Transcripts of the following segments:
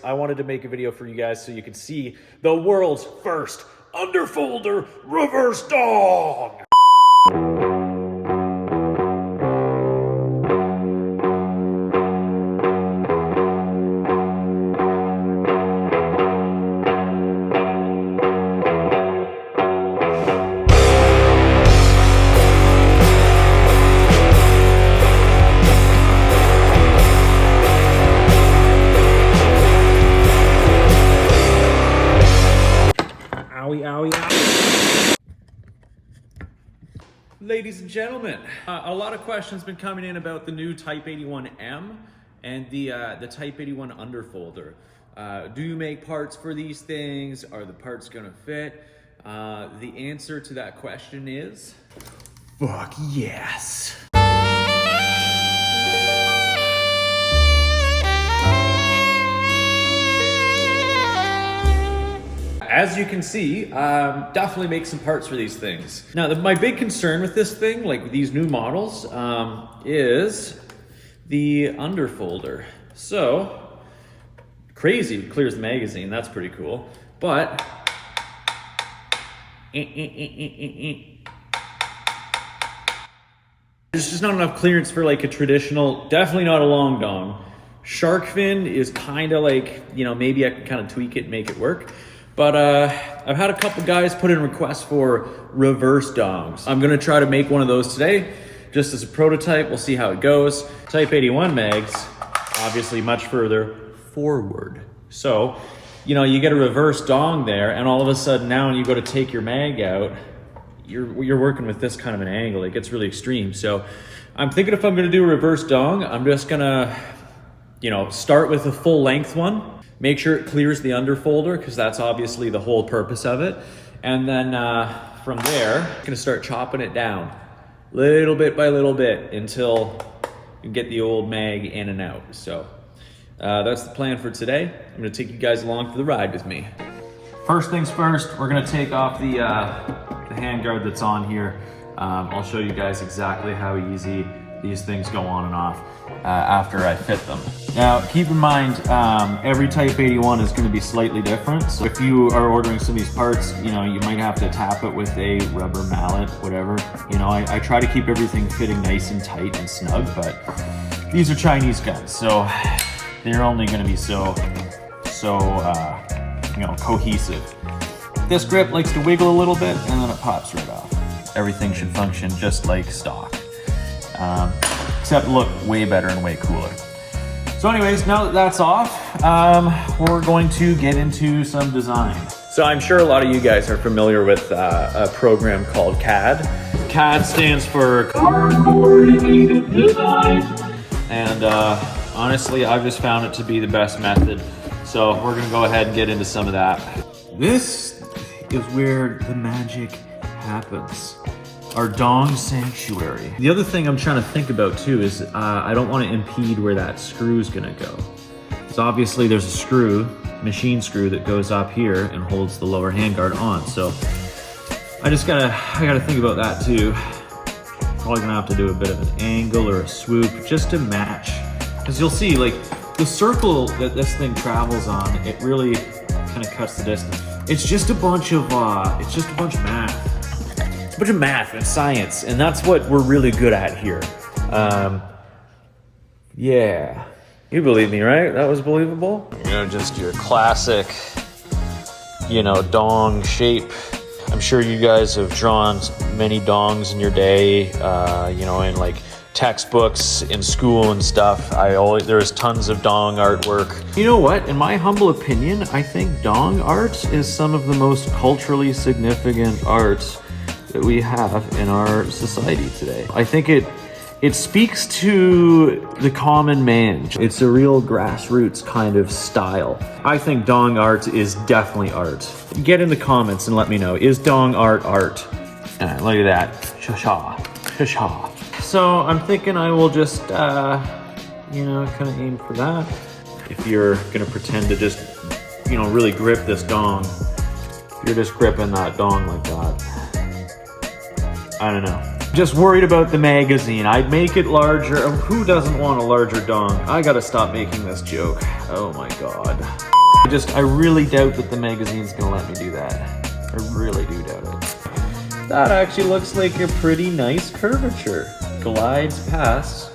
I wanted to make a video for you guys so you could see the world's first underfolder reverse dong. Ladies and gentlemen, a lot of questions been coming in about the new Type81M and the Type81 underfolder. Do you make parts for these things? Are the parts gonna fit? The answer to that question is fuck yes. As you can see, definitely make some parts for these things. Now, my big concern with this thing, like these new models, is the underfolder. So, crazy, it clears the magazine, that's pretty cool. But, there's just not enough clearance for like a traditional, definitely not a long dong. Shark fin is kind of like, you know, maybe I can kind of tweak it and make it work. But I've had a couple guys put in requests for reverse dongs. I'm gonna try to make one of those today, just as a prototype. We'll see how it goes. Type81 mags, obviously much further forward. So, you know, you get a reverse dong there, and all of a sudden now when you go to take your mag out, you're working with this kind of an angle. It gets really extreme. So I'm thinking if I'm gonna do a reverse dong, I'm just gonna, you know, start with a full length one. Make sure it clears the underfolder, because that's obviously the whole purpose of it. And then from there, I'm gonna start chopping it down little bit by little bit until you get the old mag in and out. So that's the plan for today. I'm gonna take you guys along for the ride with me. First things first, we're gonna take off the handguard that's on here. I'll show you guys exactly how easy these things go on and off after I fit them. Now, keep in mind, every Type81 is going to be slightly different. So if you are ordering some of these parts, you know, you might have to tap it with a rubber mallet, whatever. You know, I try to keep everything fitting nice and tight and snug, but these are Chinese guns, so they're only going to be so you know, cohesive. This grip likes to wiggle a little bit, and then it pops right off. Everything should function just like stock. Except look way better and way cooler. So anyways, now that that's off, we're going to get into some design. So I'm sure a lot of you guys are familiar with a program called CAD. CAD stands for Coordinated Design. And honestly, I've just found it to be the best method. So we're gonna go ahead and get into some of that. This is where the magic happens. Our dong sanctuary. The other thing I'm trying to think about too is I don't want to impede where that screw is gonna go. So obviously there's a screw, machine screw, that goes up here and holds the lower handguard on. So I gotta think about that too. Probably gonna have to do a bit of an angle or a swoop just to match. Because you'll see, like, the circle that this thing travels on, it really kind of cuts the distance. It's just a bunch of math. It's a bunch of math and science, and that's what we're really good at here. Yeah, you believe me, right? That was believable. You know, just your classic, you know, dong shape. I'm sure you guys have drawn many dongs in your day, you know, in like textbooks in school and stuff. There's tons of dong artwork. You know what? In my humble opinion, I think dong art is some of the most culturally significant art that we have in our society today. I think it speaks to the common man. It's a real grassroots kind of style. I think dong art is definitely art. Get in the comments and let me know, is dong art art? Look at that, sha-sha, sha-sha. So I'm thinking I will just, you know, kind of aim for that. If you're gonna pretend to just, you know, really grip this dong, you're just gripping that dong like that. I don't know. Just worried about the magazine. I'd make it larger. Who doesn't want a larger dong? I gotta stop making this joke. Oh my God. I really doubt that the magazine's gonna let me do that. I really do doubt it. That actually looks like a pretty nice curvature. Glides past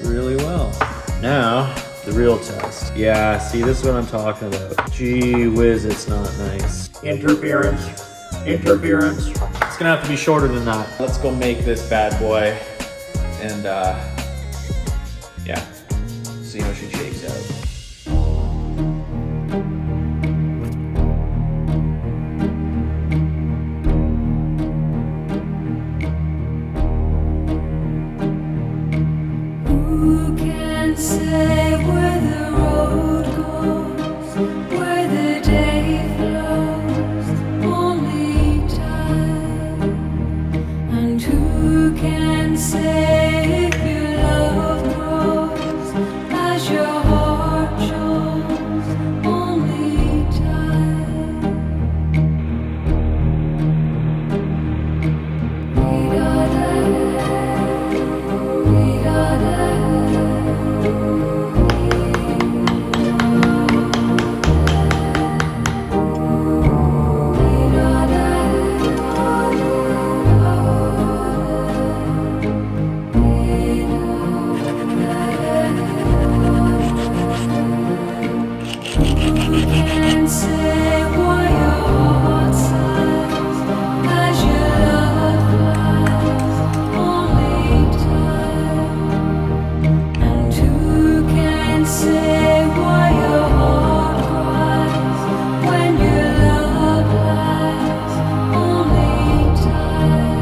really well. Now, the real test. Yeah, see, this is what I'm talking about. Gee whiz, it's not nice. Interference. Interference. It's gonna have to be shorter than that. Let's go make this bad boy. And yeah, see how she shakes out. Who can say where the road goes, where the day flows? Only time. And who can say if your love grows as your heart shows? Only time. We gotta say why your heart sighs as your love flies. Only time. And who can say why your heart cries when your love lies? Only time.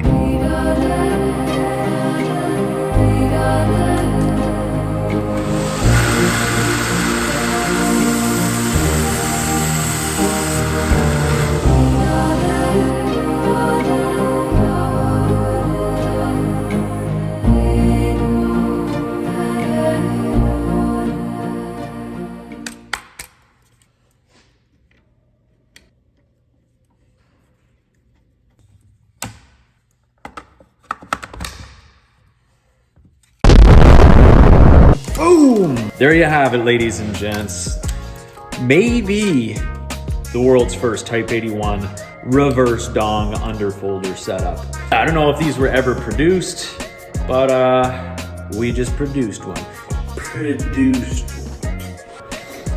We gotta Boom! There you have it, ladies and gents. Maybe the world's first Type 81 reverse dong underfolder setup. I don't know if these were ever produced, but we just produced one.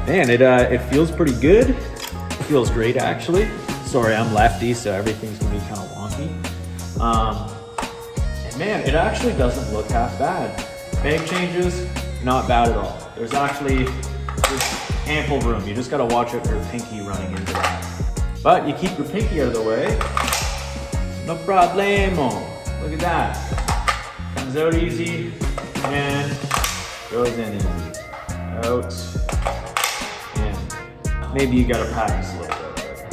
Man, it feels pretty good. It feels great, actually. Sorry, I'm lefty, so everything's gonna be kind of wonky. And man, it actually doesn't look half bad. Mag changes, not bad at all. There's ample room. You just gotta watch out for your pinky running into that. But you keep your pinky out of the way, no problemo. Look at that. Comes out easy and goes in easy. Out, in. Maybe you gotta practice a little bit.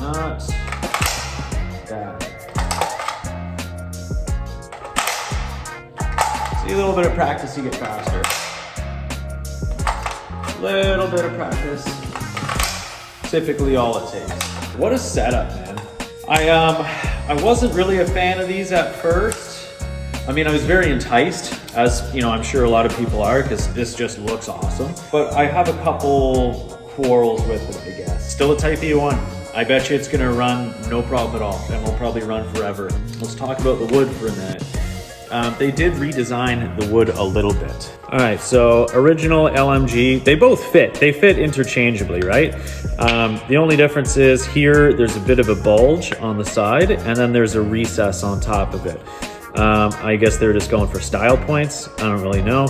Not that. See, a little bit of practice, you get faster. Little bit of practice. Typically all it takes. What a setup, man. I wasn't really a fan of these at first. I mean, I was very enticed, as you know, I'm sure a lot of people are, because this just looks awesome. But I have a couple quarrels with it, I guess. Still a Type 81. I bet you it's gonna run no problem at all, and will probably run forever. Let's talk about the wood for a minute. They did redesign the wood a little bit. All right, so original LMG, they both fit. They fit interchangeably, right? The only difference is here, there's a bit of a bulge on the side, and then there's a recess on top of it. I guess they're just going for style points. I don't really know.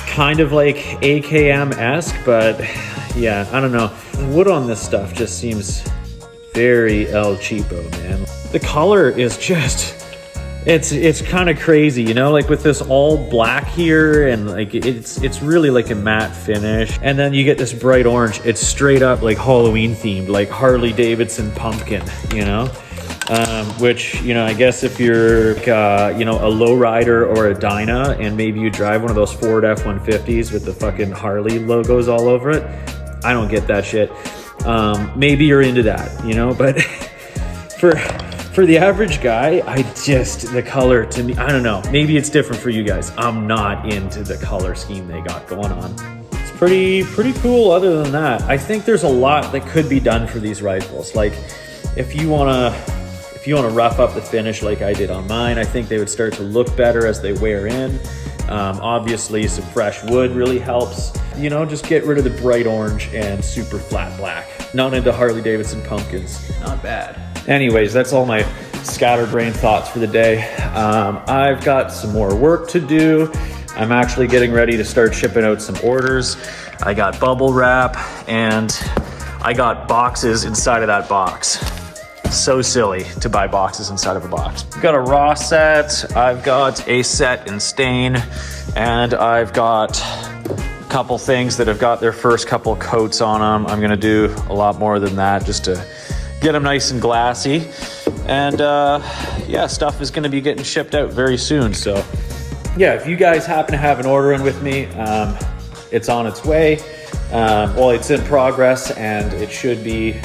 Kind of like AKM-esque, but yeah, I don't know. The wood on this stuff just seems very El Cheapo, man. The color is just... It's kind of crazy, you know, like with this all black here, and like it's really like a matte finish, and then you get this bright orange. It's straight up like Halloween themed, like Harley Davidson pumpkin, you know, which, you know, I guess if you're you know, a lowrider or a Dyna, and maybe you drive one of those Ford F-150s with the fucking Harley logos all over it, I don't get that shit. Maybe you're into that, you know, but For the average guy, the color to me, I don't know, maybe it's different for you guys. I'm not into the color scheme they got going on. It's pretty cool other than that. I think there's a lot that could be done for these rifles. Like if you wanna rough up the finish like I did on mine, I think they would start to look better as they wear in. Obviously some fresh wood really helps. You know, just get rid of the bright orange and super flat black. Not into Harley Davidson pumpkins, not bad. Anyways, that's all my scatterbrain thoughts for the day. I've got some more work to do. I'm actually getting ready to start shipping out some orders. I got bubble wrap and I got boxes inside of that box. So silly to buy boxes inside of a box. I've got a raw set, I've got a set in stain, and I've got a couple things that have got their first couple coats on them. I'm gonna do a lot more than that just to get them nice and glassy. And yeah, stuff is gonna be getting shipped out very soon. So yeah, if you guys happen to have an order in with me, it's on its way. Well, it's in progress and it should be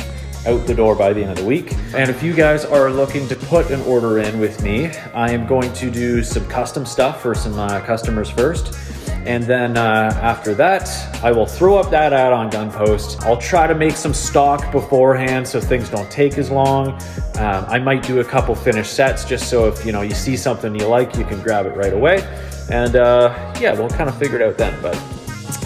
out the door by the end of the week. And if you guys are looking to put an order in with me, I am going to do some custom stuff for some customers first. And then after that, I will throw up that ad on Gunpost. I'll try to make some stock beforehand so things don't take as long. I might do a couple finished sets just so if you see something you like, you can grab it right away. And yeah, we'll kind of figure it out then. But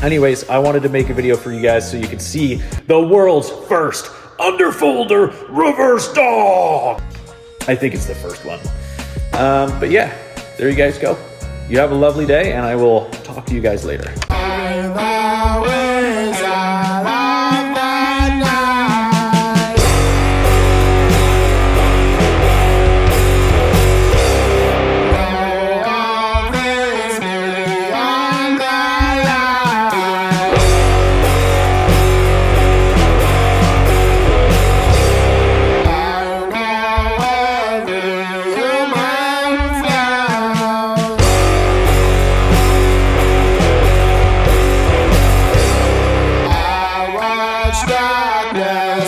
anyways, I wanted to make a video for you guys so you can see the world's first underfolder reverse dog. I think it's the first one. But yeah, there you guys go. You have a lovely day, and I will talk to you guys later. Darkness